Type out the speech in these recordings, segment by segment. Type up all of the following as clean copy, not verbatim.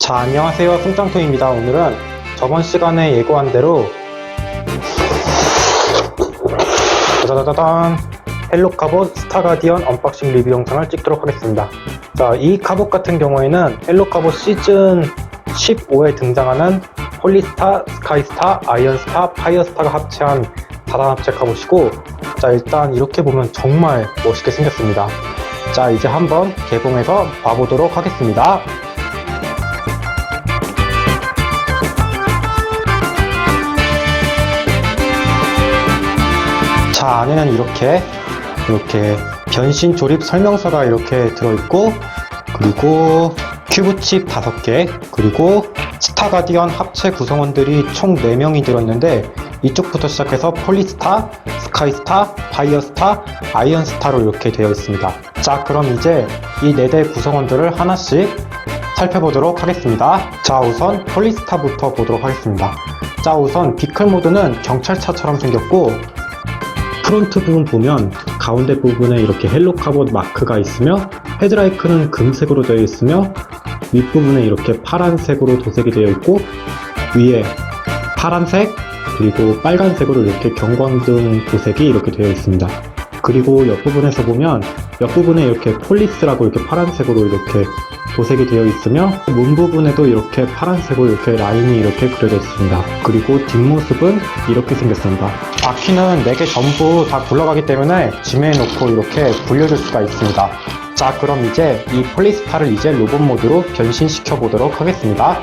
자, 안녕하세요. 승짱토입니다. 오늘은 저번 시간에 예고한 대로 짜자자잔 헬로 카봇 스타 가디언 언박싱 리뷰 영상을 찍도록 하겠습니다. 자, 이 카봇 같은 경우에는 헬로 카봇 시즌 15에 등장하는 폴리스타, 스카이스타, 아이언스타, 파이어스타가 합체한 다단 합체 카봇이고, 자, 일단 이렇게 보면 정말 멋있게 생겼습니다. 자, 이제 한번 개봉해서 봐보도록 하겠습니다. 자, 안에는 이렇게 변신 조립 설명서가 이렇게 들어있고, 그리고 큐브칩 5개, 그리고 스타 가디언 합체 구성원들이 총 4명이 들었는데, 이쪽부터 시작해서 폴리스타, 스카이스타, 파이어스타, 아이언스타로 이렇게 되어 있습니다. 자, 그럼 이제 이 4대 구성원들을 하나씩 살펴보도록 하겠습니다. 자, 우선 폴리스타부터 보도록 하겠습니다. 자, 우선 비클 모드는 경찰차처럼 생겼고, 프론트 부분 보면 가운데 부분에 이렇게 헬로 카봇 마크가 있으며, 헤드라이크는 금색으로 되어 있으며, 윗부분에 이렇게 파란색으로 도색이 되어 있고, 위에 파란색 그리고 빨간색으로 이렇게 경광등 도색이 이렇게 되어 있습니다. 그리고 옆부분에서 보면 옆부분에 이렇게 폴리스라고 이렇게 파란색으로 이렇게 도색이 되어 있으며, 문 부분에도 이렇게 파란색으로 이렇게 라인이 이렇게 그려져 있습니다. 그리고 뒷모습은 이렇게 생겼습니다. 바퀴는 4개 전부 다 굴러가기 때문에 짐에 놓고 이렇게 불려줄 수가 있습니다. 자, 그럼 이제 이 폴리스타를 이제 로봇 모드로 변신시켜 보도록 하겠습니다.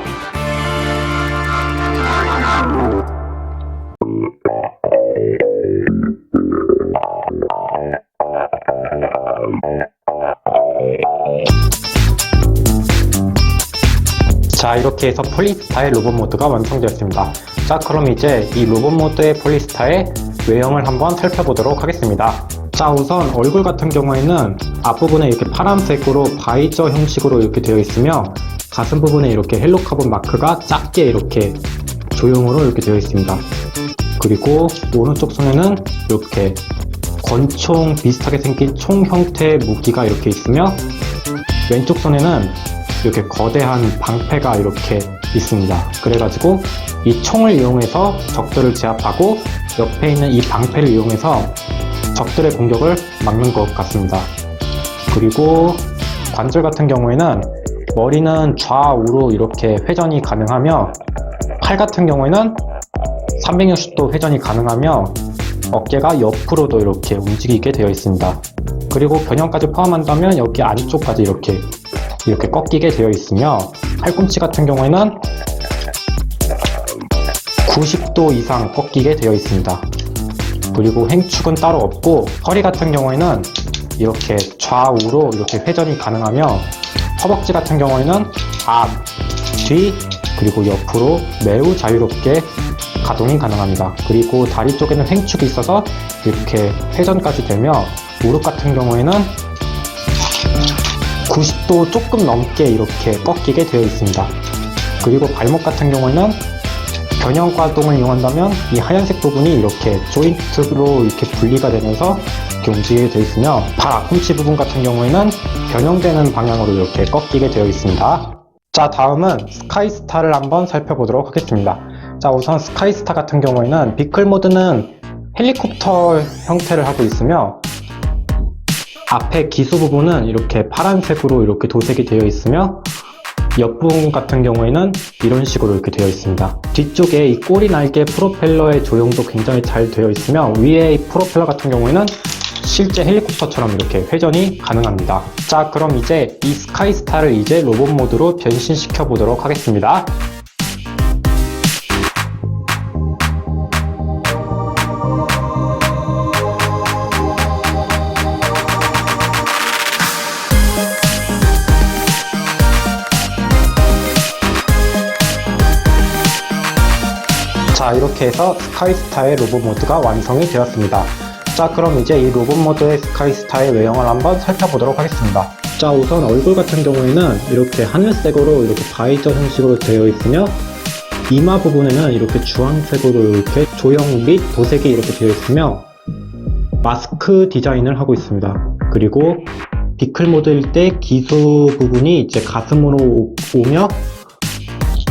자, 이렇게 해서 폴리스타의 로봇 모드가 완성되었습니다. 자, 그럼 이제 이 로봇 모드의 폴리스타의 외형을 한번 살펴보도록 하겠습니다. 자, 우선 얼굴 같은 경우에는 앞부분에 이렇게 파란색으로 바이저 형식으로 이렇게 되어 있으며, 가슴 부분에 이렇게 헬로 카봇 마크가 작게 이렇게 조형으로 이렇게 되어 있습니다. 그리고 오른쪽 손에는 이렇게 권총 비슷하게 생긴 총 형태의 무기가 이렇게 있으며, 왼쪽 손에는 이렇게 거대한 방패가 이렇게 있습니다. 그래가지고 이 총을 이용해서 적들을 제압하고, 옆에 있는 이 방패를 이용해서 적들의 공격을 막는 것 같습니다. 그리고 관절 같은 경우에는 머리는 좌우로 이렇게 회전이 가능하며, 팔 같은 경우에는 360도 회전이 가능하며, 어깨가 옆으로도 이렇게 움직이게 되어 있습니다. 그리고 변형까지 포함한다면 여기 안쪽까지 이렇게 꺾이게 되어 있으며, 팔꿈치 같은 경우에는 90도 이상 꺾이게 되어 있습니다. 그리고 행축은 따로 없고, 허리 같은 경우에는 이렇게 좌우로 이렇게 회전이 가능하며, 허벅지 같은 경우에는 앞, 뒤, 그리고 옆으로 매우 자유롭게 가동이 가능합니다. 그리고 다리 쪽에는 행축이 있어서 이렇게 회전까지 되며, 무릎 같은 경우에는 90도 조금 넘게 이렇게 꺾이게 되어 있습니다. 그리고 발목 같은 경우에는 변형 가동을 이용한다면 이 하얀색 부분이 이렇게 조인트로 이렇게 분리가 되면서 이렇게 움직이게 되어 있으며, 발 앞꿈치 부분 같은 경우에는 변형되는 방향으로 이렇게 꺾이게 되어 있습니다. 자, 다음은 스카이스타를 한번 살펴보도록 하겠습니다. 자, 우선 스카이스타 같은 경우에는 비클 모드는 헬리콥터 형태를 하고 있으며, 앞에 기수 부분은 이렇게 파란색으로 이렇게 도색이 되어 있으며, 옆부분 같은 경우에는 이런 식으로 이렇게 되어 있습니다. 뒤쪽에 이 꼬리 날개 프로펠러의 조형도 굉장히 잘 되어 있으며, 위에 이 프로펠러 같은 경우에는 실제 헬리콥터처럼 이렇게 회전이 가능합니다. 자, 그럼 이제 이 스카이스타를 이제 로봇 모드로 변신시켜 보도록 하겠습니다. 자, 이렇게 해서 스카이스타의 로봇 모드가 완성이 되었습니다. 자, 그럼 이제 이 로봇 모드의 스카이스타의 외형을 한번 살펴보도록 하겠습니다. 자, 우선 얼굴 같은 경우에는 이렇게 하늘색으로 이렇게 바이저 형식으로 되어 있으며, 이마 부분에는 이렇게 주황색으로 이렇게 조형 및 도색이 이렇게 되어 있으며, 마스크 디자인을 하고 있습니다. 그리고 비클 모드일 때 기수 부분이 이제 가슴으로 오며,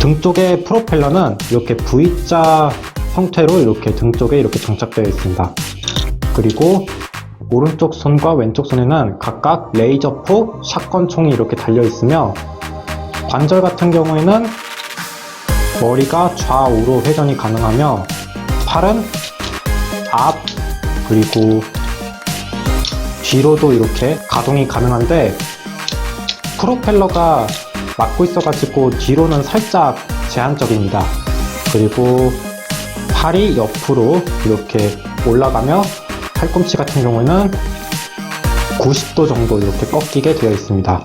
등 쪽의 프로펠러는 이렇게 V자 형태로 이렇게 등 쪽에 이렇게 장착되어 있습니다. 그리고 오른쪽 손과 왼쪽 손에는 각각 레이저포 샷건총이 이렇게 달려 있으며, 관절 같은 경우에는 머리가 좌우로 회전이 가능하며 팔은 앞 그리고 뒤로도 이렇게 가동이 가능한데, 프로펠러가 막고 있어가지고 뒤로는 살짝 제한적입니다. 그리고 팔이 옆으로 이렇게 올라가며 팔꿈치 같은 경우에는 90도 정도 이렇게 꺾이게 되어 있습니다.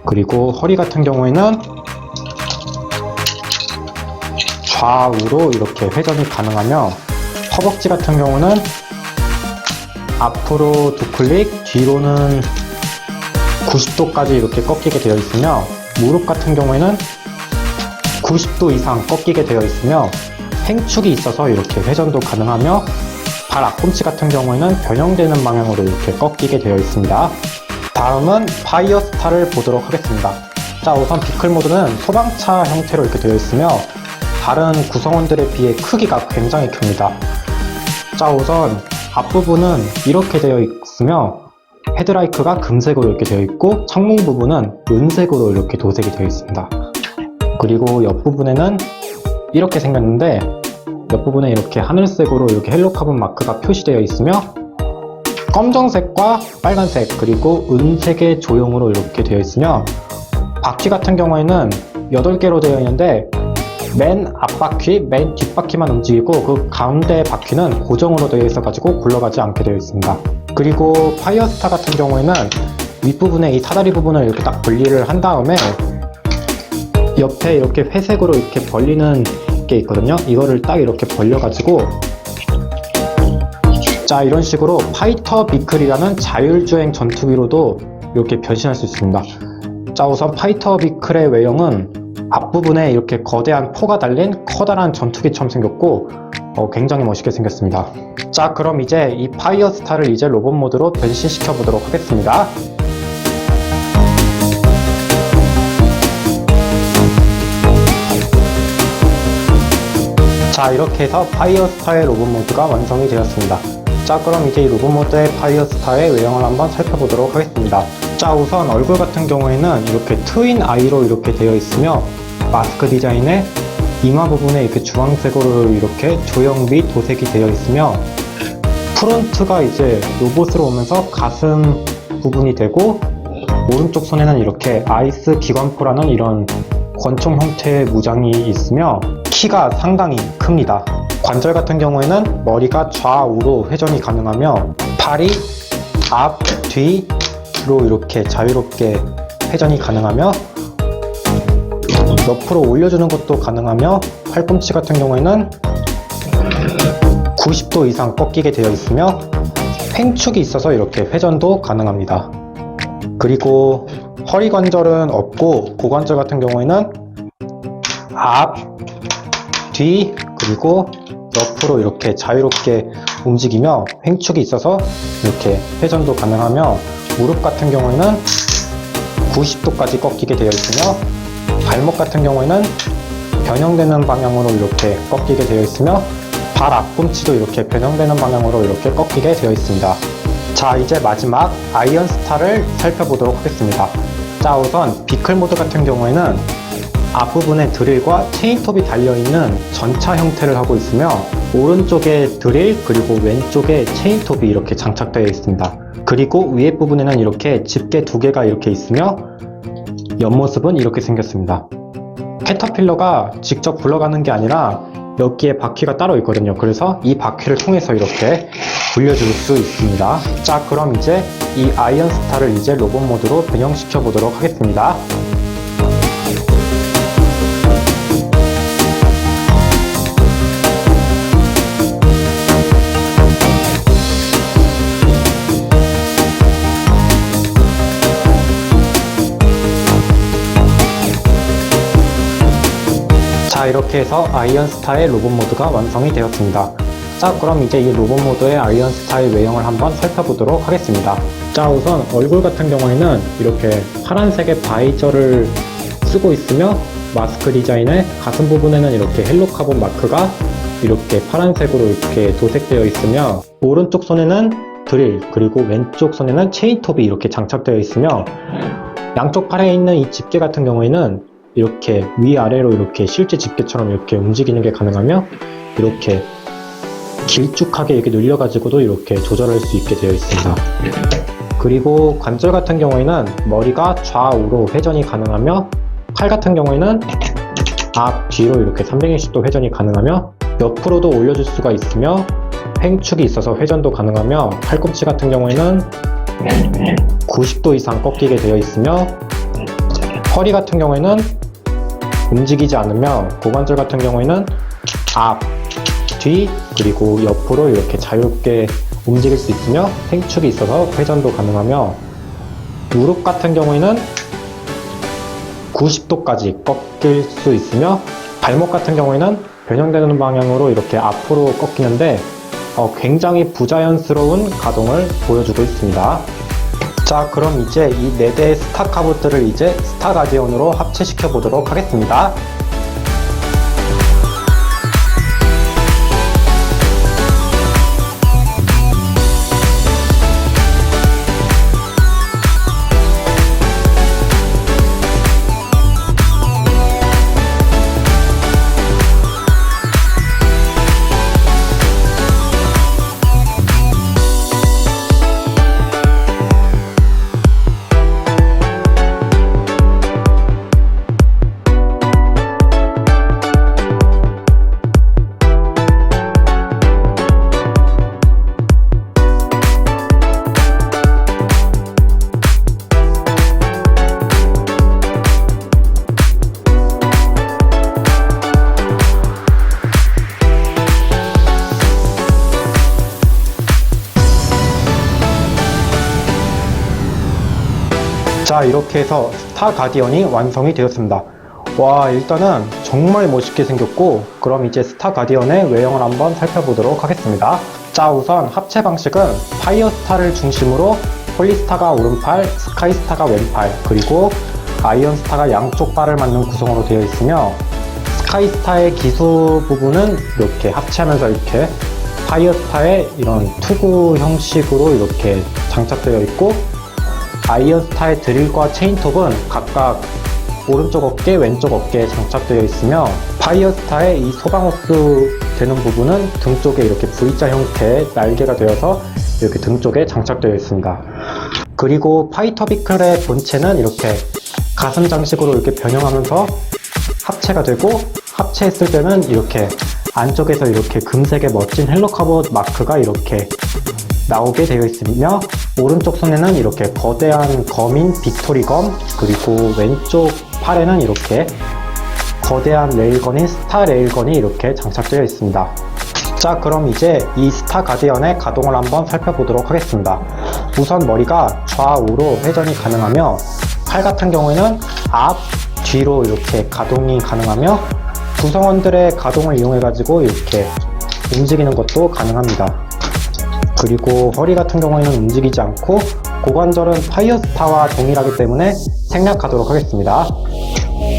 그리고 허리 같은 경우에는 좌우로 이렇게 회전이 가능하며, 허벅지 같은 경우는 앞으로 2클릭, 뒤로는 90도까지 이렇게 꺾이게 되어 있으며, 무릎 같은 경우에는 90도 이상 꺾이게 되어 있으며 횡축이 있어서 이렇게 회전도 가능하며, 발 앞꿈치 같은 경우에는 변형되는 방향으로 이렇게 꺾이게 되어 있습니다. 다음은 파이어스타를 보도록 하겠습니다. 자, 우선 비클 모드는 소방차 형태로 이렇게 되어 있으며 다른 구성원들에 비해 크기가 굉장히 큽니다. 자, 우선 앞부분은 이렇게 되어 있으며 헤드라이트가 금색으로 이렇게 되어 있고, 창문 부분은 은색으로 이렇게 도색이 되어 있습니다. 그리고 옆부분에는 이렇게 생겼는데, 옆부분에 이렇게 하늘색으로 이렇게 헬로카본 마크가 표시되어 있으며, 검정색과 빨간색 그리고 은색의 조형으로 이렇게 되어 있으며, 바퀴 같은 경우에는 8개로 되어 있는데 맨 앞바퀴, 맨 뒷바퀴만 움직이고 그 가운데 바퀴는 고정으로 되어 있어 가지고 굴러가지 않게 되어 있습니다. 그리고 파이어스타 같은 경우에는 윗부분에 이 사다리 부분을 이렇게 딱 분리를 한 다음에 옆에 이렇게 회색으로 이렇게 벌리는 게 있거든요. 이거를 딱 이렇게 벌려 가지고, 자, 이런 식으로 파이터 비클이라는 자율주행 전투기로도 이렇게 변신할 수 있습니다. 자, 우선 파이터 비클의 외형은 앞부분에 이렇게 거대한 포가 달린 커다란 전투기처럼 생겼고 굉장히 멋있게 생겼습니다. 자, 그럼 이제 이 파이어스타를 이제 로봇 모드로 변신시켜 보도록 하겠습니다. 자, 이렇게 해서 파이어스타의 로봇 모드가 완성이 되었습니다. 자, 그럼 이제 이 로봇 모드의 파이어스타의 외형을 한번 살펴보도록 하겠습니다. 자, 우선 얼굴 같은 경우에는 이렇게 트윈 아이로 이렇게 되어 있으며, 마스크 디자인에 이마 부분에 이렇게 주황색으로 이렇게 조형 및 도색이 되어 있으며, 프론트가 이제 로봇으로 오면서 가슴 부분이 되고, 오른쪽 손에는 이렇게 아이스 기관포라는 이런 권총 형태의 무장이 있으며 키가 상당히 큽니다. 관절 같은 경우에는 머리가 좌우로 회전이 가능하며 팔이 앞, 뒤로 이렇게 자유롭게 회전이 가능하며 옆으로 올려주는 것도 가능하며, 팔꿈치 같은 경우에는 90도 이상 꺾이게 되어 있으며 횡축이 있어서 이렇게 회전도 가능합니다. 그리고 허리 관절은 없고, 고관절 같은 경우에는 앞, 뒤 그리고 옆으로 이렇게 자유롭게 움직이며 횡축이 있어서 이렇게 회전도 가능하며, 무릎 같은 경우에는 90도까지 꺾이게 되어 있으며, 발목 같은 경우에는 변형되는 방향으로 이렇게 꺾이게 되어 있으며, 발 앞꿈치도 이렇게 변형되는 방향으로 이렇게 꺾이게 되어 있습니다. 자, 이제 마지막 아이언스타를 살펴보도록 하겠습니다. 자, 우선 비클 모드 같은 경우에는 앞부분에 드릴과 체인톱이 달려있는 전차 형태를 하고 있으며, 오른쪽에 드릴 그리고 왼쪽에 체인톱이 이렇게 장착되어 있습니다. 그리고 위에 부분에는 이렇게 집게 2개가 이렇게 있으며 옆모습은 이렇게 생겼습니다. 캐터필러가 직접 굴러가는 게 아니라 여기에 바퀴가 따로 있거든요. 그래서 이 바퀴를 통해서 이렇게 굴려줄 수 있습니다. 자, 그럼 이제 이 아이언스타를 이제 로봇 모드로 변형시켜 보도록 하겠습니다. 자, 이렇게 해서 아이언스타의 로봇 모드가 완성이 되었습니다. 자, 그럼 이제 이 로봇 모드의 아이언스타의 외형을 한번 살펴보도록 하겠습니다. 자, 우선 얼굴 같은 경우에는 이렇게 파란색의 바이저를 쓰고 있으며 마스크 디자인의 가슴 부분에는 이렇게 헬로 카본 마크가 이렇게 파란색으로 이렇게 도색되어 있으며, 오른쪽 손에는 드릴, 그리고 왼쪽 손에는 체인톱이 이렇게 장착되어 있으며, 양쪽 팔에 있는 이 집게 같은 경우에는 이렇게 위아래로 이렇게 실제 집게처럼 이렇게 움직이는 게 가능하며, 이렇게 길쭉하게 이렇게 늘려가지고도 이렇게 조절할 수 있게 되어 있습니다. 그리고 관절 같은 경우에는 머리가 좌우로 회전이 가능하며, 팔 같은 경우에는 앞, 뒤로 이렇게 360도 회전이 가능하며, 옆으로도 올려줄 수가 있으며, 횡축이 있어서 회전도 가능하며, 팔꿈치 같은 경우에는 90도 이상 꺾이게 되어 있으며, 허리 같은 경우에는 움직이지 않으며, 고관절 같은 경우에는 앞, 뒤, 그리고 옆으로 이렇게 자유롭게 움직일 수 있으며, 횡축이 있어서 회전도 가능하며, 무릎 같은 경우에는 90도까지 꺾일 수 있으며, 발목 같은 경우에는 변형되는 방향으로 이렇게 앞으로 꺾이는데 굉장히 부자연스러운 가동을 보여주고 있습니다. 자, 그럼 이제 이 4대의 스타 카봇들을 이제 스타 가디언으로 합체시켜 보도록 하겠습니다. 자, 이렇게 해서 스타 가디언이 완성이 되었습니다. 와, 일단은 정말 멋있게 생겼고, 그럼 이제 스타 가디언의 외형을 한번 살펴보도록 하겠습니다. 자, 우선 합체 방식은 파이어스타를 중심으로 홀리스타가 오른팔, 스카이스타가 왼팔, 그리고 아이언스타가 양쪽 발을 맞는 구성으로 되어 있으며, 스카이스타의 기수 부분은 이렇게 합체하면서 이렇게 파이어스타의 이런 투구 형식으로 이렇게 장착되어 있고, 아이언스타의 드릴과 체인톱은 각각 오른쪽 어깨, 왼쪽 어깨에 장착되어 있으며, 파이어스타의 이 소방호스 되는 부분은 등 쪽에 이렇게 V자 형태의 날개가 되어서 이렇게 등 쪽에 장착되어 있습니다. 그리고 파이터 비클의 본체는 이렇게 가슴 장식으로 이렇게 변형하면서 합체가 되고, 합체했을 때는 이렇게 안쪽에서 이렇게 금색의 멋진 헬로 카봇 마크가 이렇게 나오게 되어 있으며, 오른쪽 손에는 이렇게 거대한 검인 빅토리 검, 그리고 왼쪽 팔에는 이렇게 거대한 레일건인 스타 레일건이 이렇게 장착되어 있습니다. 자, 그럼 이제 이 스타 가디언의 가동을 한번 살펴보도록 하겠습니다. 우선 머리가 좌우로 회전이 가능하며, 팔 같은 경우에는 앞, 뒤로 이렇게 가동이 가능하며, 구성원들의 가동을 이용해 가지고 이렇게 움직이는 것도 가능합니다. 그리고 허리 같은 경우에는 움직이지 않고, 고관절은 파이어스타와 동일하기 때문에 생략하도록 하겠습니다.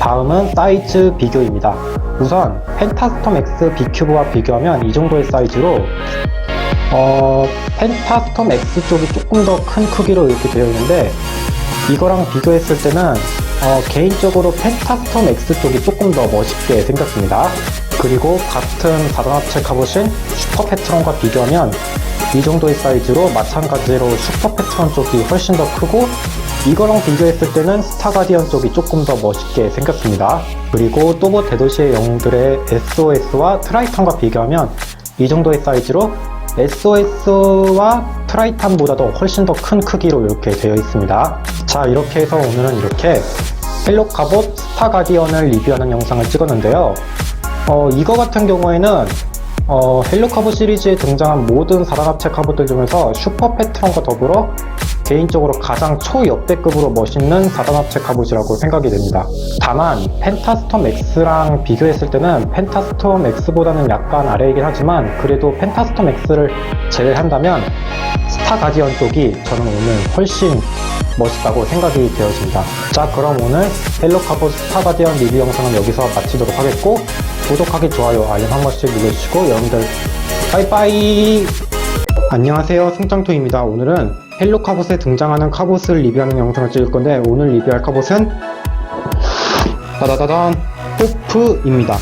다음은 사이즈 비교입니다. 우선 펜타스톰 X B큐브와 비교하면 이 정도의 사이즈로 펜타스톰 X 쪽이 조금 더 큰 크기로 이렇게 되어 있는데, 이거랑 비교했을 때는 개인적으로 펜타스톰 X 쪽이 조금 더 멋있게 생겼습니다. 그리고 같은 4단 합체 카봇인 슈퍼 패트론과 비교하면 이 정도의 사이즈로 마찬가지로 슈퍼 패트론 쪽이 훨씬 더 크고, 이거랑 비교했을 때는 스타 가디언 쪽이 조금 더 멋있게 생겼습니다. 그리고 또보 대도시의 영웅들의 SOS와 트라이탄과 비교하면 이 정도의 사이즈로 SOS와 트라이탄보다도 훨씬 더 큰 크기로 이렇게 되어 있습니다. 자, 이렇게 해서 오늘은 이렇게 헬로 카봇 스타 가디언을 리뷰하는 영상을 찍었는데요. 이거 같은 경우에는 헬로 카봇 시리즈에 등장한 모든 4단 합체 카봇들 중에서 슈퍼 패트론과 더불어 개인적으로 가장 초역대급으로 멋있는 4단 합체 갑옷이라고 생각이 됩니다. 다만 펜타스톰 X랑 비교했을 때는 펜타스톰 X보다는 약간 아래이긴 하지만 그래도 펜타스톰 X를 제외한다면 스타 가디언 쪽이 저는 오늘 훨씬 멋있다고 생각이 되어집니다. 자, 그럼 오늘 헬로 갑옷 스타 가디언 리뷰 영상은 여기서 마치도록 하겠고, 구독하기, 좋아요, 알림 한 번씩 눌러주시고 여러분들 빠이빠이. 안녕하세요, 승장토입니다. 오늘은 헬로 갑옷에 등장하는 갑옷을 리뷰하는 영상을 찍을 건데, 오늘 리뷰할 갑옷은 따다다단 호프입니다.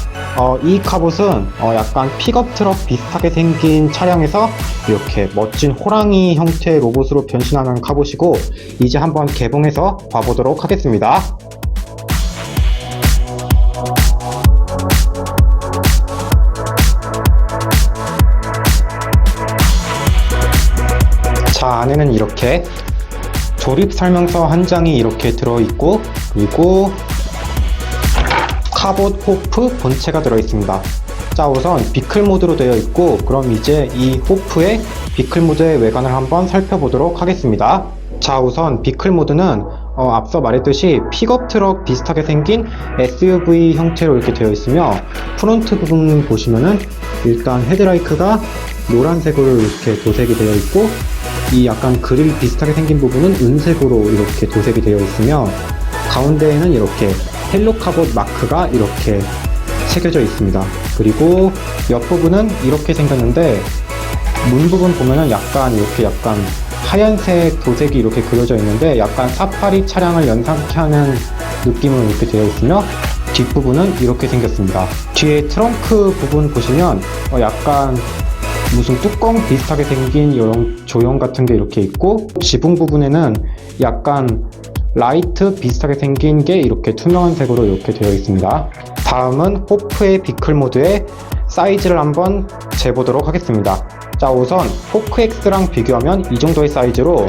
이 갑옷은 약간 픽업 트럭 비슷하게 생긴 차량에서 이렇게 멋진 호랑이 형태의 로봇으로 변신하는 갑옷이고, 이제 한번 개봉해서 봐보도록 하겠습니다. 자, 안에는 이렇게 조립 설명서 한 장이 이렇게 들어있고, 그리고 갑옷 호프 본체가 들어있습니다. 자, 우선 비클 모드로 되어 있고, 그럼 이제 이 호프의 비클 모드의 외관을 한번 살펴보도록 하겠습니다. 자, 우선 비클 모드는 앞서 말했듯이 픽업 트럭 비슷하게 생긴 SUV 형태로 이렇게 되어 있으며, 프론트 부분 보시면은 일단 헤드라이트가 노란색으로 이렇게 도색이 되어 있고, 이 약간 그릴 비슷하게 생긴 부분은 은색으로 이렇게 도색이 되어 있으며, 가운데에는 이렇게 헬로 갑옷 마크가 이렇게 새겨져 있습니다. 그리고 옆부분은 이렇게 생겼는데, 문 부분 보면은 약간 이렇게 약간 하얀색 도색이 이렇게 그려져 있는데, 약간 사파리 차량을 연상케 하는 느낌으로 이렇게 되어 있으며, 뒷부분은 이렇게 생겼습니다. 뒤에 트렁크 부분 보시면 약간 무슨 뚜껑 비슷하게 생긴 이런 조형 같은 게 이렇게 있고, 지붕 부분에는 약간 라이트 비슷하게 생긴 게 이렇게 투명한 색으로 이렇게 되어 있습니다. 다음은 호프의 비클 모드의 사이즈를 한번 재보도록 하겠습니다. 자, 우선 호크 X랑 비교하면 이 정도의 사이즈로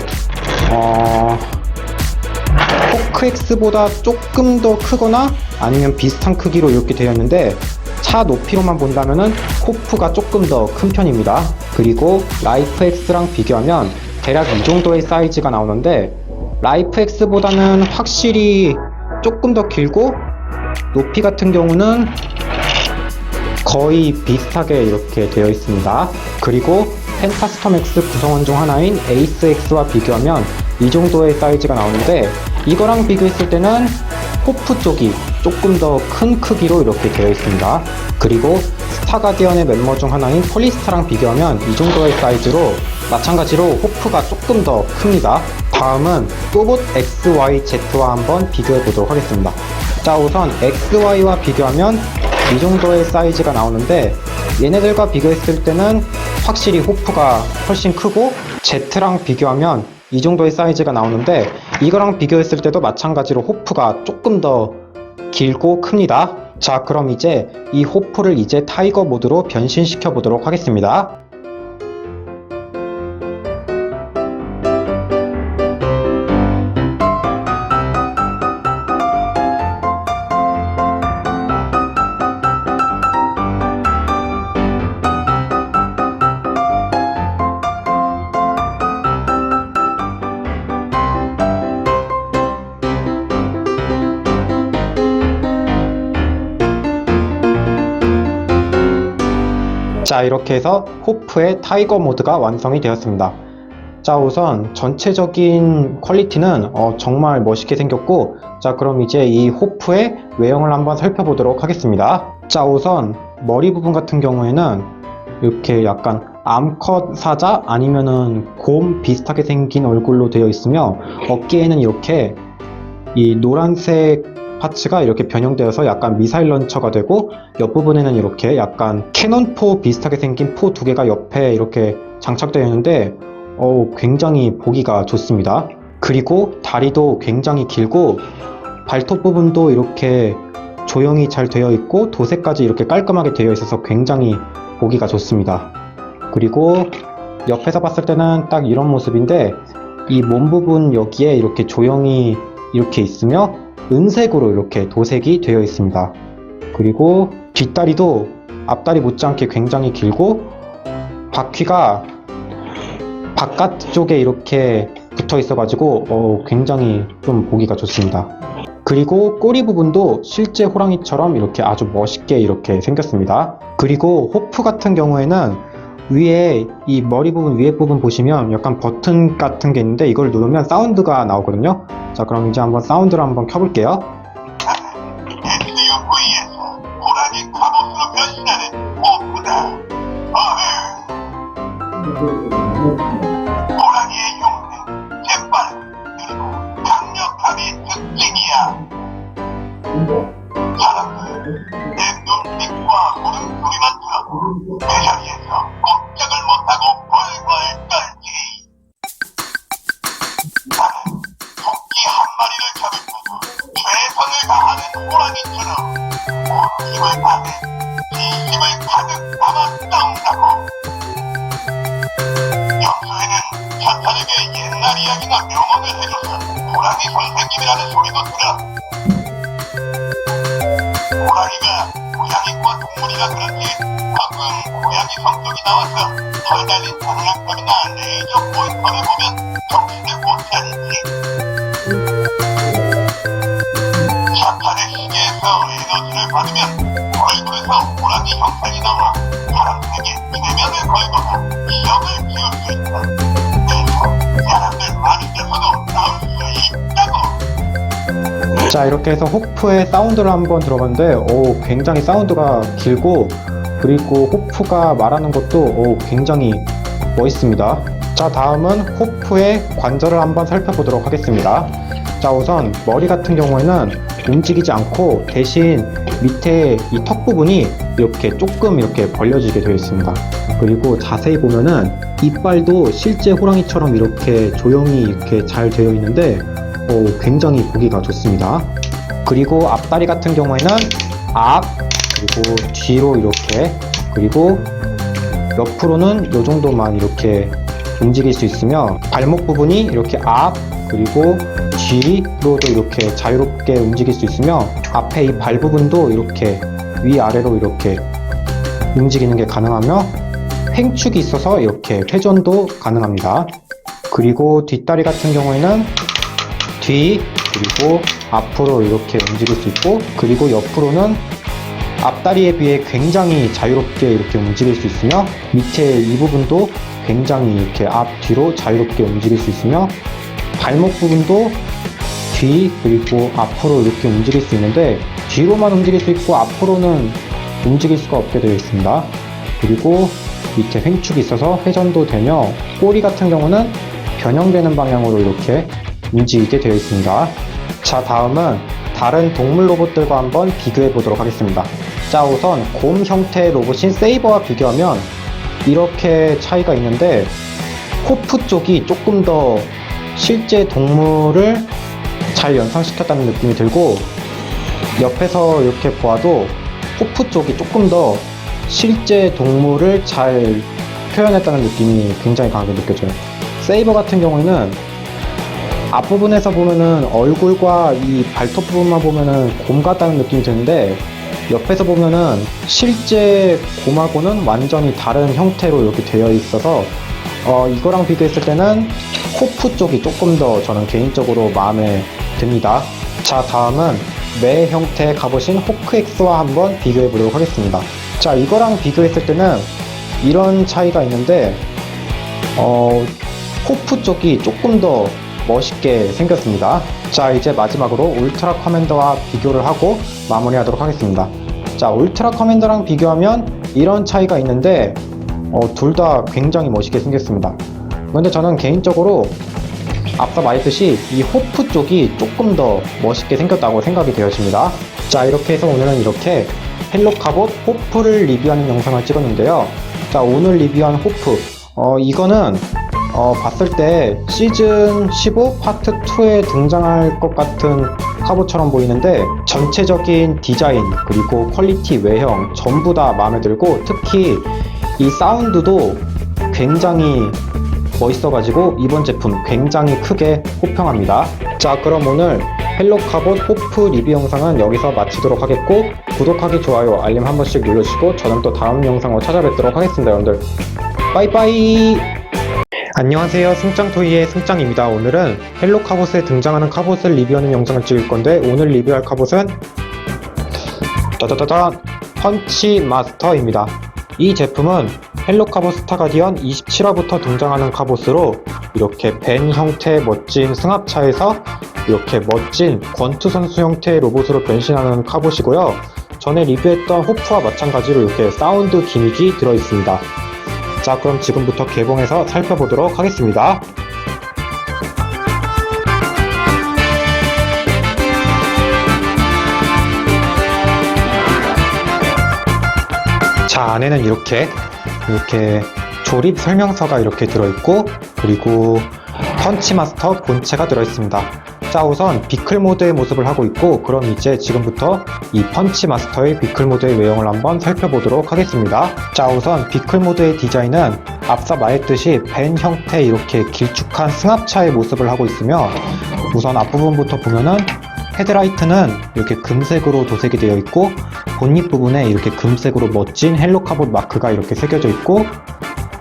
호크 X보다 조금 더 크거나 아니면 비슷한 크기로 이렇게 되어 있는데, 차 높이로만 본다면은 호프가 조금 더 큰 편입니다. 그리고 라이프 X랑 비교하면 대략 이 정도의 사이즈가 나오는데, 라이프 X보다는 확실히 조금 더 길고, 높이 같은 경우는 거의 비슷하게 이렇게 되어 있습니다. 그리고 펜타스톰 X 구성원 중 하나인 에이스 X와 비교하면 이 정도의 사이즈가 나오는데, 이거랑 비교했을 때는 호프 쪽이 조금 더 큰 크기로 이렇게 되어 있습니다. 그리고 스타 가디언의 멤버 중 하나인 폴리스타랑 비교하면 이 정도의 사이즈로 마찬가지로 호프가 조금 더 큽니다. 다음은 또봇 XYZ와 한번 비교해 보도록 하겠습니다. 자, 우선 XY와 비교하면 이 정도의 사이즈가 나오는데, 얘네들과 비교했을 때는 확실히 호프가 훨씬 크고, Z랑 비교하면 이 정도의 사이즈가 나오는데, 이거랑 비교했을 때도 마찬가지로 호프가 조금 더 길고 큽니다. 자, 그럼 이제 이 호프를 이제 타이거 모드로 변신시켜 보도록 하겠습니다. 자, 이렇게 해서 호프의 타이거 모드가 완성이 되었습니다. 자, 우선 전체적인 퀄리티는 정말 멋있게 생겼고, 자, 그럼 이제 이 호프의 외형을 한번 살펴보도록 하겠습니다. 자, 우선 머리 부분 같은 경우에는 이렇게 약간 암컷 사자 아니면은 곰 비슷하게 생긴 얼굴로 되어 있으며, 어깨에는 이렇게 이 노란색 파츠가 이렇게 변형되어서 약간 미사일 런처가 되고, 옆부분에는 이렇게 약간 캐논포 비슷하게 생긴 포 두 개가 옆에 이렇게 장착되어 있는데, 굉장히 보기가 좋습니다. 그리고 다리도 굉장히 길고, 발톱 부분도 이렇게 조형이 잘 되어 있고, 도색까지 이렇게 깔끔하게 되어 있어서 굉장히 보기가 좋습니다. 그리고 옆에서 봤을 때는 딱 이런 모습인데, 이 몸 부분 여기에 이렇게 조형이 이렇게 있으며 은색으로 이렇게 도색이 되어 있습니다. 그리고 뒷다리도 앞다리 못지않게 굉장히 길고, 바퀴가 바깥쪽에 이렇게 붙어 있어가지고 굉장히 좀 보기가 좋습니다. 그리고 꼬리 부분도 실제 호랑이처럼 이렇게 아주 멋있게 이렇게 생겼습니다. 그리고 호프 같은 경우에는 위에 이 머리 부분 위에 부분 보시면 약간 버튼 같은 게 있는데 이걸 누르면 사운드가 나오거든요. 자, 그럼 이제 한번 사운드를 한번 켜볼게요. SUV에서 호랑이 갑옷으로 변신하는 호프다. 호랑이의 용맹, 재빨, 그리고 강력함이 특징이야. 사람들, 내 눈빛과 물음소리만 들어도 그 자리에서 꼼짝을 못하고 벌벌 떨지. 나는 토끼 한 마리를 잡으면서 최선을 다하는 호랑이처럼 온 힘을 다해 진심을 가득 담아 싸운다고. 평소에는 차탄에게 옛날 이야기나 명언을 해줘서 호랑이 선생님이라는 소리도 들어. 호랑이가 고양이과 동물이라 그런지 가끔 고양이 성격이 나와서 덜 달린 장난감이나 레이저 포인터를 보면 정신을 못 차리지. 차탄의 시계에서 에너지를 받으면 얼굴에서 호랑이 형상이 나와 사람들에게 비대면을 걸거나 시험을 키울 수 있다. 그래서 사람들 많은 데서도 나올 수 있다고. 자, 이렇게 해서 호프의 사운드를 한번 들어봤는데 굉장히 사운드가 길고 그리고 호프가 말하는 것도 굉장히 멋있습니다. 자, 다음은 호프의 관절을 한번 살펴보도록 하겠습니다. 자, 우선 머리 같은 경우에는 움직이지 않고 대신 밑에 이 턱 부분이 이렇게 조금 이렇게 벌려지게 되어 있습니다. 그리고 자세히 보면은 이빨도 실제 호랑이처럼 이렇게 조형이 이렇게 잘 되어 있는데 굉장히 보기가 좋습니다. 그리고 앞다리 같은 경우에는 앞, 그리고 뒤로 이렇게, 그리고 옆으로는 이 정도만 이렇게 움직일 수 있으며 발목 부분이 이렇게 앞, 그리고 뒤로도 이렇게 자유롭게 움직일 수 있으며 앞에 이 발 부분도 이렇게 위아래로 이렇게 움직이는 게 가능하며 횡축이 있어서 이렇게 회전도 가능합니다. 그리고 뒷다리 같은 경우에는 뒤, 그리고 앞으로 이렇게 움직일 수 있고, 그리고 옆으로는 앞다리에 비해 굉장히 자유롭게 이렇게 움직일 수 있으며 밑에 이 부분도 굉장히 이렇게 앞, 뒤로 자유롭게 움직일 수 있으며 발목 부분도 뒤, 그리고 앞으로 이렇게 움직일 수 있는데 뒤로만 움직일 수 있고 앞으로는 움직일 수가 없게 되어 있습니다. 그리고 밑에 횡축이 있어서 회전도 되며 꼬리 같은 경우는 변형되는 방향으로 이렇게 움직이게 되어 있습니다. 자, 다음은 다른 동물 로봇들과 한번 비교해 보도록 하겠습니다. 자, 우선 곰 형태의 로봇인 세이버와 비교하면 이렇게 차이가 있는데 호프 쪽이 조금 더 실제 동물을 잘 연상시켰다는 느낌이 들고 옆에서 이렇게 보아도 호프 쪽이 조금 더 실제 동물을 잘 표현했다는 느낌이 굉장히 강하게 느껴져요. 세이버 같은 경우에는 앞부분에서 보면은 얼굴과 이 발톱 부분만 보면은 곰 같다는 느낌이 드는데 옆에서 보면은 실제 곰하고는 완전히 다른 형태로 이렇게 되어 있어서 이거랑 비교했을 때는 호프 쪽이 조금 더 저는 개인적으로 마음에 듭니다. 자, 다음은 매 형태의 갑옷인 호크엑스와 한번 비교해 보도록 하겠습니다. 자, 이거랑 비교했을 때는 이런 차이가 있는데 호프 쪽이 조금 더 멋있게 생겼습니다. 자, 이제 마지막으로 울트라 커맨더와 비교를 하고 마무리하도록 하겠습니다. 자, 울트라 커맨더랑 비교하면 이런 차이가 있는데 둘 다 굉장히 멋있게 생겼습니다. 그런데 저는 개인적으로 앞서 말했듯이 이 호프 쪽이 조금 더 멋있게 생겼다고 생각이 되어집니다. 자, 이렇게 해서 오늘은 이렇게 헬로카봇 호프를 리뷰하는 영상을 찍었는데요. 자, 오늘 리뷰한 호프 이거는 봤을 때 시즌 15 파트 2에 등장할 것 같은 카봇처럼 보이는데 전체적인 디자인 그리고 퀄리티, 외형 전부 다 마음에 들고 특히 이 사운드도 굉장히 멋있어가지고 이번 제품 굉장히 크게 호평합니다. 자, 그럼 오늘 헬로카봇 호프 리뷰 영상은 여기서 마치도록 하겠고 구독하기, 좋아요, 알림 한 번씩 눌러주시고 저는 또 다음 영상으로 찾아뵙도록 하겠습니다. 여러분들 빠이빠이. 안녕하세요, 승짱토이의 승짱입니다. 오늘은 헬로 카봇에 등장하는 카봇을 리뷰하는 영상을 찍을 건데, 오늘 리뷰할 카봇은 따다다다 펀치 마스터입니다. 이 제품은 헬로 카봇 스타가디언 27화부터 등장하는 카봇으로 이렇게 벤 형태의 멋진 승합차에서 이렇게 멋진 권투 선수 형태의 로봇으로 변신하는 카봇이고요. 전에 리뷰했던 호프와 마찬가지로 이렇게 사운드 기믹이 들어있습니다. 자, 그럼 지금부터 개봉해서 살펴보도록 하겠습니다. 자, 안에는 이렇게 조립 설명서가 이렇게 들어있고, 그리고 펀치마스터 본체가 들어있습니다. 자, 우선 비클 모드의 모습을 하고 있고, 그럼 이제 지금부터 이 펀치 마스터의 비클 모드의 외형을 한번 살펴보도록 하겠습니다. 자, 우선 비클 모드의 디자인은 앞서 말했듯이 벤 형태의 이렇게 길쭉한 승합차의 모습을 하고 있으며, 우선 앞부분부터 보면은 헤드라이트는 이렇게 금색으로 도색이 되어 있고, 본닛 부분에 이렇게 금색으로 멋진 헬로 카봇 마크가 이렇게 새겨져 있고,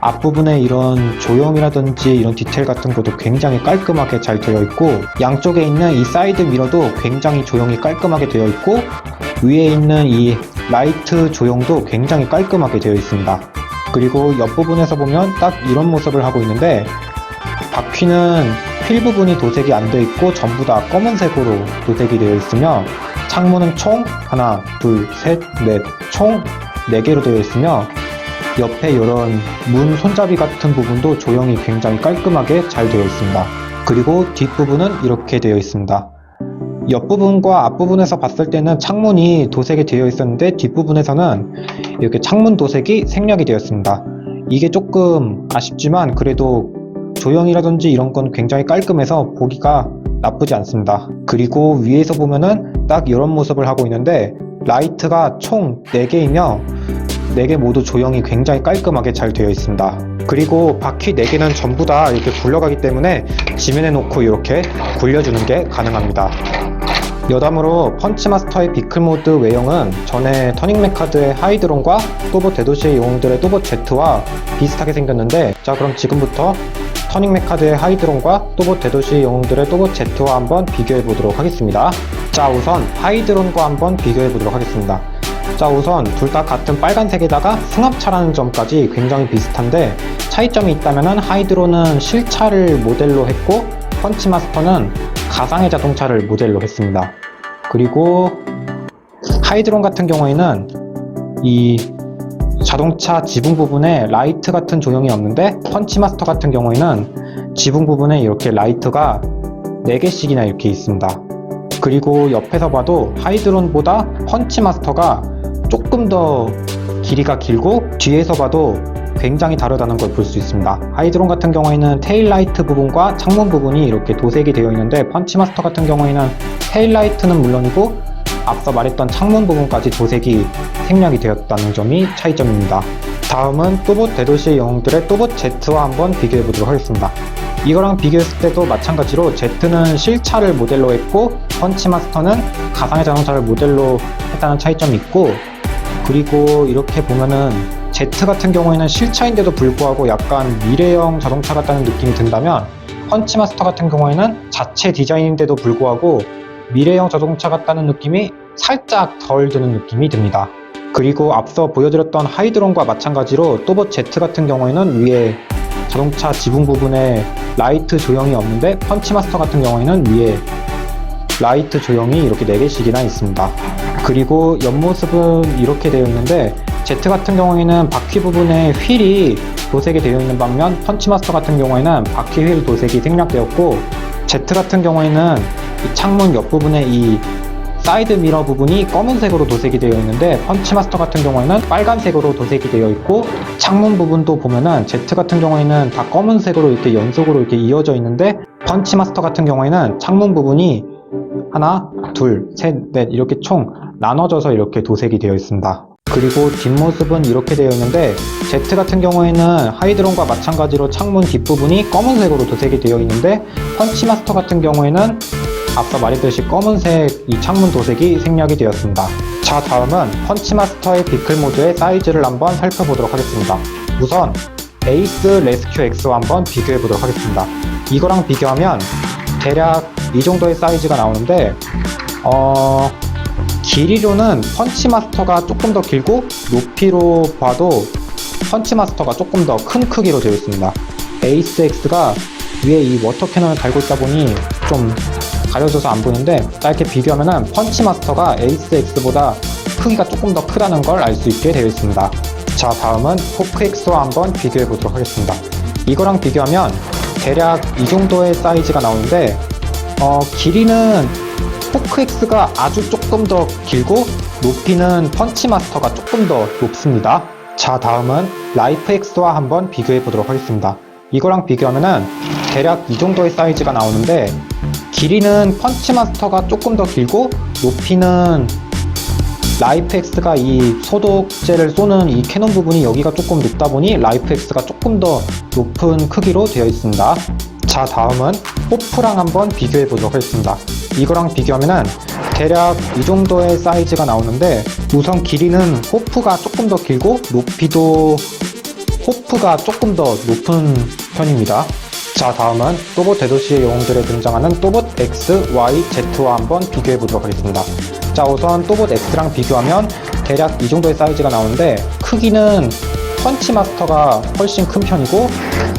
앞부분에 이런 조형이라든지 이런 디테일 같은 것도 굉장히 깔끔하게 잘 되어 있고, 양쪽에 있는 이 사이드 미러도 굉장히 조형이 깔끔하게 되어 있고, 위에 있는 이 라이트 조형도 굉장히 깔끔하게 되어 있습니다. 그리고 옆부분에서 보면 딱 이런 모습을 하고 있는데, 바퀴는 휠 부분이 도색이 안 되어 있고 전부 다 검은색으로 도색이 되어 있으며, 창문은 총 하나, 둘, 셋, 넷, 총 4개로 되어 있으며, 옆에 이런 문 손잡이 같은 부분도 조형이 굉장히 깔끔하게 잘 되어 있습니다. 그리고 뒷부분은 이렇게 되어 있습니다. 옆부분과 앞부분에서 봤을 때는 창문이 도색이 되어 있었는데, 뒷부분에서는 이렇게 창문 도색이 생략이 되었습니다. 이게 조금 아쉽지만 그래도 조형이라든지 이런 건 굉장히 깔끔해서 보기가 나쁘지 않습니다. 그리고 위에서 보면은 딱 이런 모습을 하고 있는데, 라이트가 총 4개이며 4개 모두 조형이 굉장히 깔끔하게 잘 되어 있습니다. 그리고 바퀴 4개는 전부 다 이렇게 굴러가기 때문에 지면에 놓고 이렇게 굴려주는 게 가능합니다. 여담으로 펀치마스터의 비클 모드 외형은 전에 터닝 메카드의 하이드론과 또봇 대도시의 영웅들의 또봇 Z와 비슷하게 생겼는데, 자, 그럼 지금부터 터닝 메카드의 하이드론과 또봇 대도시의 영웅들의 또봇 Z와 한번 비교해 보도록 하겠습니다. 자, 우선 하이드론과 한번 비교해 보도록 하겠습니다. 자, 우선 둘 다 같은 빨간색에다가 승합차라는 점까지 굉장히 비슷한데, 차이점이 있다면 하이드론은 실차를 모델로 했고 펀치마스터는 가상의 자동차를 모델로 했습니다. 그리고 하이드론 같은 경우에는 이 자동차 지붕 부분에 라이트 같은 조형이 없는데, 펀치마스터 같은 경우에는 지붕 부분에 이렇게 라이트가 4개씩이나 이렇게 있습니다. 그리고 옆에서 봐도 하이드론보다 펀치마스터가 조금 더 길이가 길고, 뒤에서 봐도 굉장히 다르다는 걸 볼 수 있습니다. 하이드론 같은 경우에는 테일라이트 부분과 창문 부분이 이렇게 도색이 되어 있는데, 펀치마스터 같은 경우에는 테일라이트는 물론이고 앞서 말했던 창문 부분까지 도색이 생략이 되었다는 점이 차이점입니다. 다음은 또봇 대도시의 영웅들의 또봇 Z와 한번 비교해 보도록 하겠습니다. 이거랑 비교했을 때도 마찬가지로 Z는 실차를 모델로 했고 펀치마스터는 가상의 자동차를 모델로 했다는 차이점이 있고, 그리고 이렇게 보면은 Z 같은 경우에는 실차인데도 불구하고 약간 미래형 자동차 같다는 느낌이 든다면, 펀치마스터 같은 경우에는 자체 디자인인데도 불구하고 미래형 자동차 같다는 느낌이 살짝 덜 드는 느낌이 듭니다. 그리고 앞서 보여드렸던 하이드론과 마찬가지로 또봇 Z 같은 경우에는 위에 자동차 지붕 부분에 라이트 조형이 없는데, 펀치마스터 같은 경우에는 위에 라이트 조형이 이렇게 4개씩이나 있습니다. 그리고 옆모습은 이렇게 되어 있는데, Z 같은 경우에는 바퀴 부분에 휠이 도색이 되어 있는 반면, 펀치마스터 같은 경우에는 바퀴 휠 도색이 생략되었고, Z 같은 경우에는 이 창문 옆부분에 이 사이드 미러 부분이 검은색으로 도색이 되어 있는데, 펀치마스터 같은 경우에는 빨간색으로 도색이 되어 있고, 창문 부분도 보면은 Z 같은 경우에는 다 검은색으로 이렇게 연속으로 이렇게 이어져 있는데, 펀치마스터 같은 경우에는 창문 부분이 하나, 둘, 셋, 넷 이렇게 총 나눠져서 이렇게 도색이 되어 있습니다. 그리고 뒷모습은 이렇게 되어 있는데, Z 같은 경우에는 하이드론과 마찬가지로 창문 뒷부분이 검은색으로 도색이 되어 있는데, 펀치마스터 같은 경우에는 앞서 말했듯이 검은색 이 창문 도색이 생략이 되었습니다. 자, 다음은 펀치마스터의 비클 모드의 사이즈를 한번 살펴보도록 하겠습니다. 우선 에이스 레스큐 X와 한번 비교해 보도록 하겠습니다. 이거랑 비교하면 대략 이 정도의 사이즈가 나오는데 길이로는 펀치마스터가 조금 더 길고 높이로 봐도 펀치마스터가 조금 더 큰 크기로 되어 있습니다. 에이스 X가 위에 이 워터 캐논을 달고 있다 보니 좀 가려져서 안 보이는데 이렇게 비교하면은 펀치마스터가 에이스 X보다 크기가 조금 더 크다는 걸 알 수 있게 되어 있습니다. 자, 다음은 포크 X와 한번 비교해 보도록 하겠습니다. 이거랑 비교하면 대략 이 정도의 사이즈가 나오는데 길이는 포크 X가 아주 조금 더 길고 높이는 펀치마스터가 조금 더 높습니다. 자, 다음은 라이프 X와 한번 비교해 보도록 하겠습니다. 이거랑 비교하면은 대략 이 정도의 사이즈가 나오는데 길이는 펀치마스터가 조금 더 길고 높이는 라이프 X가 이 소독제를 쏘는 이 캐논 부분이 여기가 조금 높다 보니 라이프 X가 조금 더 높은 크기로 되어 있습니다. 자, 다음은 호프랑 한번 비교해 보도록 하겠습니다. 이거랑 비교하면은 대략 이 정도의 사이즈가 나오는데 우선 길이는 호프가 조금 더 길고 높이도 호프가 조금 더 높은 편입니다. 자, 다음은 또봇 대도시의 영웅들에 등장하는 또봇 X, Y, Z와 한번 비교해 보도록 하겠습니다. 자, 우선 또봇 X랑 비교하면 대략 이 정도의 사이즈가 나오는데 크기는 펀치마스터가 훨씬 큰 편이고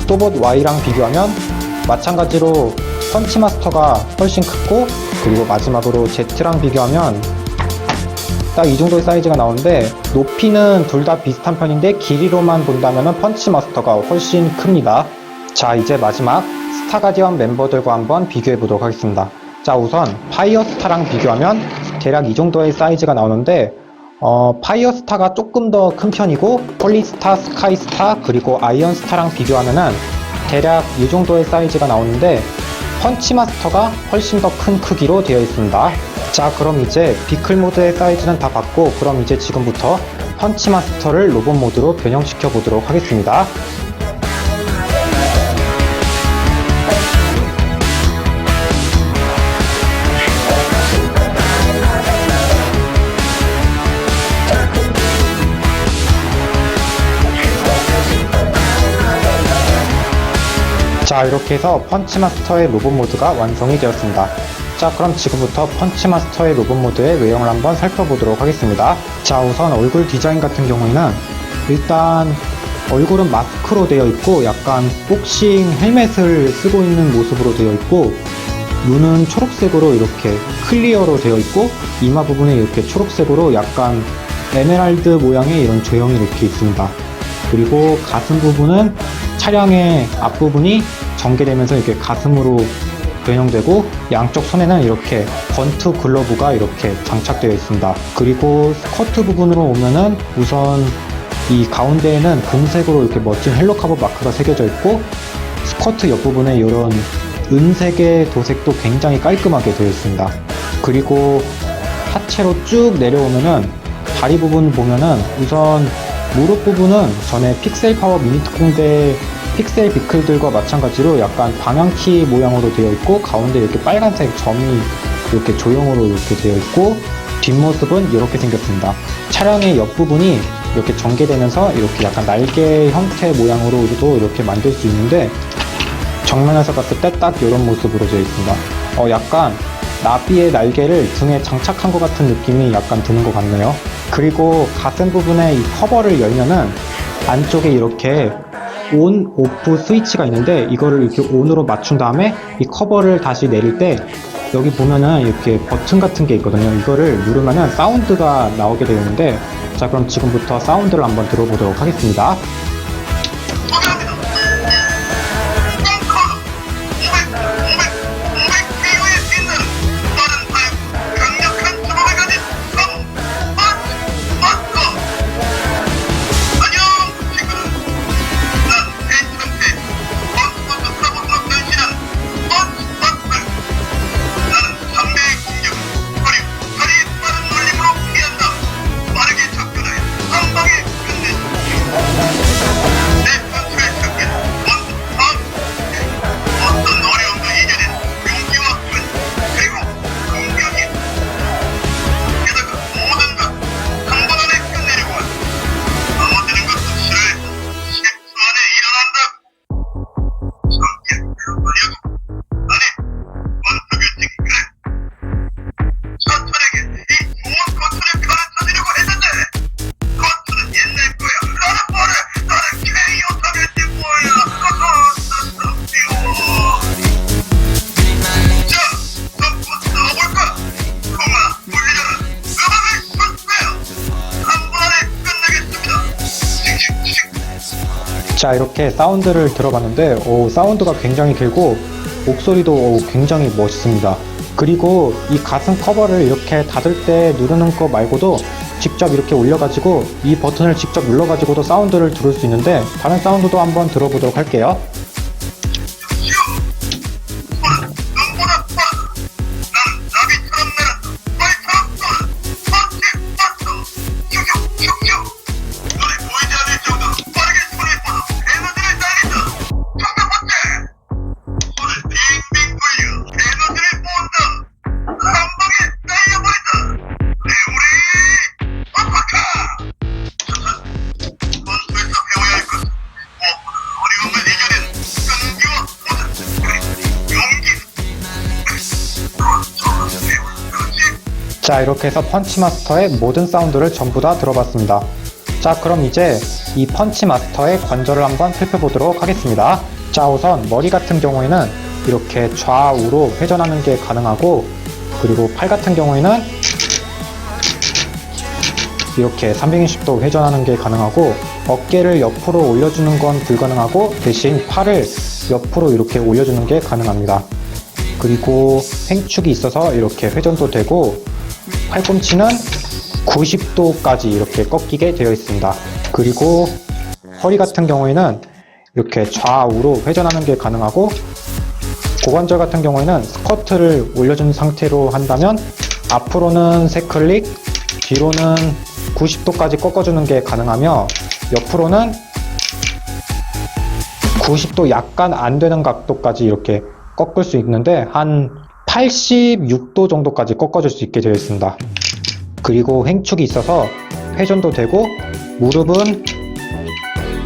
또봇 Y랑 비교하면 마찬가지로 펀치마스터가 훨씬 크고 그리고 마지막으로 Z랑 비교하면 딱 이 정도의 사이즈가 나오는데 높이는 둘 다 비슷한 편인데 길이로만 본다면 펀치마스터가 훨씬 큽니다. 자, 이제 마지막 스타가디언 멤버들과 한번 비교해 보도록 하겠습니다. 자, 우선 파이어스타랑 비교하면 대략 이 정도의 사이즈가 나오는데 파이어스타가 조금 더 큰 편이고 폴리스타, 스카이스타 그리고 아이언스타랑 비교하면은 대략 이 정도의 사이즈가 나오는데 펀치마스터가 훨씬 더 큰 크기로 되어 있습니다. 자, 그럼 이제 비클 모드의 사이즈는 다 봤고 그럼 이제 지금부터 펀치마스터를 로봇 모드로 변형시켜 보도록 하겠습니다. 자, 이렇게 해서 펀치마스터의 로봇 모드가 완성이 되었습니다. 자, 그럼 지금부터 펀치마스터의 로봇 모드의 외형을 한번 살펴보도록 하겠습니다. 자, 우선 얼굴 디자인 같은 경우에는 일단 얼굴은 마스크로 되어 있고 약간 복싱 헬멧을 쓰고 있는 모습으로 되어 있고 눈은 초록색으로 이렇게 클리어로 되어 있고 이마 부분에 이렇게 초록색으로 약간 에메랄드 모양의 이런 조형이 이렇게 있습니다. 그리고 가슴 부분은 차량의 앞부분이 전개되면서 이렇게 가슴으로 변형되고 양쪽 손에는 이렇게 권투 글러브가 이렇게 장착되어 있습니다. 그리고 스커트 부분으로 오면은 우선 이 가운데에는 금색으로 이렇게 멋진 헬로카보 마크가 새겨져 있고 스커트 옆부분에 이런 은색의 도색도 굉장히 깔끔하게 되어 있습니다. 그리고 하체로 쭉 내려오면은 다리 부분 보면은 우선 무릎 부분은 전에 픽셀 파워 미니 특공대 픽셀 비클들과 마찬가지로 약간 방향키 모양으로 되어 있고 가운데 이렇게 빨간색 점이 이렇게 조형으로 이렇게 되어 있고 뒷모습은 이렇게 생겼습니다. 차량의 옆부분이 이렇게 전개되면서 이렇게 약간 날개 형태 모양으로도 이렇게 만들 수 있는데 정면에서 봤을 때 딱 이런 모습으로 되어 있습니다. 약간 나비의 날개를 등에 장착한 것 같은 느낌이 약간 드는 것 같네요. 그리고 가슴 부분에 이 커버를 열면은 안쪽에 이렇게 온, 오프 스위치가 있는데 이거를 이렇게 온으로 맞춘 다음에 이 커버를 다시 내릴 때 여기 보면은 이렇게 버튼 같은 게 있거든요. 이거를 누르면은 사운드가 나오게 되는데 자, 그럼 지금부터 사운드를 한번 들어보도록 하겠습니다. 자, 이렇게 사운드를 들어봤는데 사운드가 굉장히 길고 목소리도 굉장히 멋있습니다. 그리고 이 가슴 커버를 이렇게 닫을 때 누르는 거 말고도 직접 이렇게 올려가지고 이 버튼을 직접 눌러가지고도 사운드를 들을 수 있는데 다른 사운드도 한번 들어보도록 할게요. 자, 이렇게 해서 펀치마스터의 모든 사운드를 전부 다 들어봤습니다. 자, 그럼 이제 이 펀치마스터의 관절을 한번 살펴보도록 하겠습니다. 자, 우선 머리 같은 경우에는 이렇게 좌우로 회전하는 게 가능하고, 그리고 팔 같은 경우에는 이렇게 360도 회전하는 게 가능하고, 어깨를 옆으로 올려주는 건 불가능하고 대신 팔을 옆으로 이렇게 올려주는 게 가능합니다. 그리고 횡축이 있어서 이렇게 회전도 되고, 팔꿈치는 90도까지 이렇게 꺾이게 되어 있습니다. 그리고 허리 같은 경우에는 이렇게 좌우로 회전하는 게 가능하고, 고관절 같은 경우에는 스쿼트를 올려준 상태로 한다면 앞으로는 3클릭, 뒤로는 90도까지 꺾어주는 게 가능하며, 옆으로는 90도 약간 안 되는 각도까지 이렇게 꺾을 수 있는데 한 86도 정도까지 꺾어줄 수 있게 되어 있습니다. 그리고 횡축이 있어서 회전도 되고 무릎은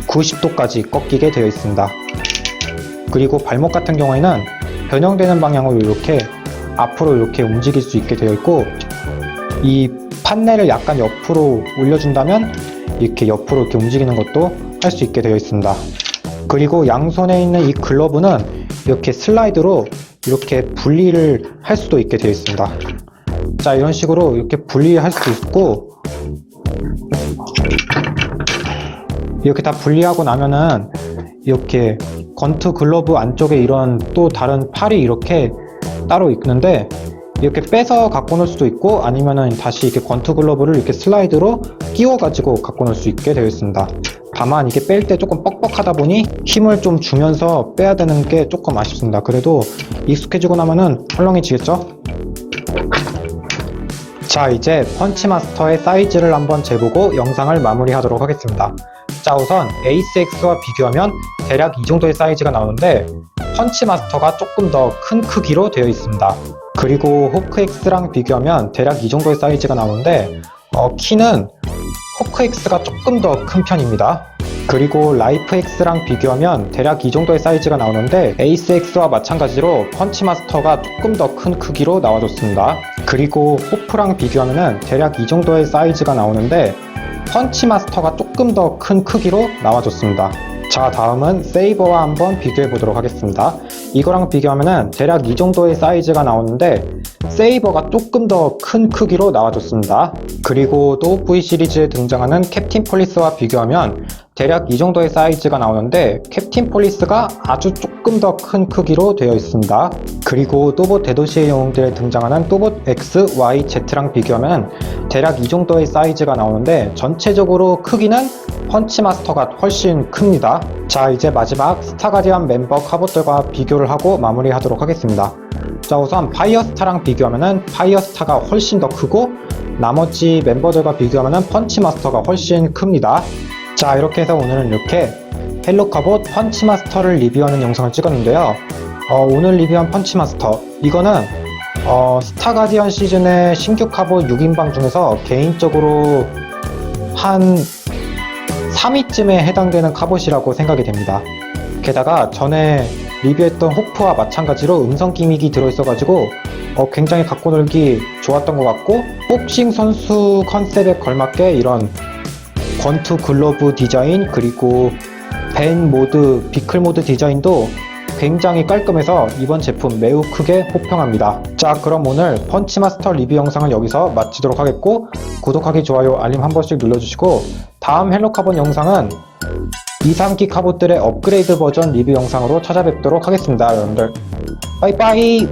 90도까지 꺾이게 되어 있습니다. 그리고 발목 같은 경우에는 변형되는 방향으로 이렇게 앞으로 이렇게 움직일 수 있게 되어 있고, 이 판넬을 약간 옆으로 올려준다면 이렇게 옆으로 이렇게 움직이는 것도 할 수 있게 되어 있습니다. 그리고 양손에 있는 이 글러브는 이렇게 슬라이드로 이렇게 분리를 할 수도 있게 되어 있습니다. 자, 이런 식으로 이렇게 분리할 수도 있고, 이렇게 다 분리하고 나면은 이렇게 건투 글러브 안쪽에 이런 또 다른 팔이 이렇게 따로 있는데, 이렇게 빼서 갖고 놀 수도 있고 아니면은 다시 이렇게 건투 글러브를 이렇게 슬라이드로 끼워 가지고 갖고 놀 수 있게 되어 있습니다. 다만 이게 뺄 때 조금 뻑뻑하다 보니 힘을 좀 주면서 빼야 되는 게 조금 아쉽습니다. 그래도 익숙해지고 나면은 헐렁해지겠죠? 자, 이제 펀치마스터의 사이즈를 한번 재보고 영상을 마무리하도록 하겠습니다. 자, 우선 에이스-X와 비교하면 대략 이 정도의 사이즈가 나오는데 펀치마스터가 조금 더 큰 크기로 되어 있습니다. 그리고 호크-X랑 비교하면 대략 이 정도의 사이즈가 나오는데 키는 호크-X가 조금 더 큰 편입니다. 그리고 라이프-X랑 비교하면 대략 이 정도의 사이즈가 나오는데 에이스-X와 마찬가지로 펀치마스터가 조금 더 큰 크기로 나와줬습니다. 그리고 호프랑 비교하면 대략 이 정도의 사이즈가 나오는데 펀치마스터가 조금 더 큰 크기로 나와줬습니다. 자, 다음은 세이버와 한번 비교해 보도록 하겠습니다. 이거랑 비교하면 대략 이 정도의 사이즈가 나오는데 세이버가 조금 더 큰 크기로 나와줬습니다. 그리고 또 V 시리즈에 등장하는 캡틴 폴리스와 비교하면 대략 이 정도의 사이즈가 나오는데 캡틴 폴리스가 아주 조금 더 큰 크기로 되어 있습니다. 그리고 또봇 대도시의 영웅들에 등장하는 또봇 X, Y, Z랑 비교하면 대략 이 정도의 사이즈가 나오는데 전체적으로 크기는 펀치마스터가 훨씬 큽니다. 자, 이제 마지막 스타가디언 멤버 카봇들과 비교를 하고 마무리하도록 하겠습니다. 자, 우선 파이어스타랑 비교하면 파이어스타가 훨씬 더 크고 나머지 멤버들과 비교하면 펀치마스터가 훨씬 큽니다. 자, 이렇게 해서 오늘은 이렇게 헬로카봇 펀치마스터를 리뷰하는 영상을 찍었는데요. 오늘 리뷰한 펀치마스터, 이거는 스타가디언 시즌의 신규 카봇 6인방 중에서 개인적으로 한 3위쯤에 해당되는 카봇이라고 생각이 됩니다. 게다가 전에 리뷰했던 호프와 마찬가지로 음성 기믹이 들어있어가지고 굉장히 갖고 놀기 좋았던 것 같고, 복싱 선수 컨셉에 걸맞게 이런 권투 글러브 디자인, 그리고 밴 모드, 비클 모드 디자인도 굉장히 깔끔해서 이번 제품 매우 크게 호평합니다. 자, 그럼 오늘 펀치마스터 리뷰 영상을 여기서 마치도록 하겠고, 구독하기, 좋아요, 알림 한 번씩 눌러주시고 다음 헬로카본 영상은 2, 3기 카봇들의 업그레이드 버전 리뷰 영상으로 찾아뵙도록 하겠습니다, 여러분들. 빠이빠이!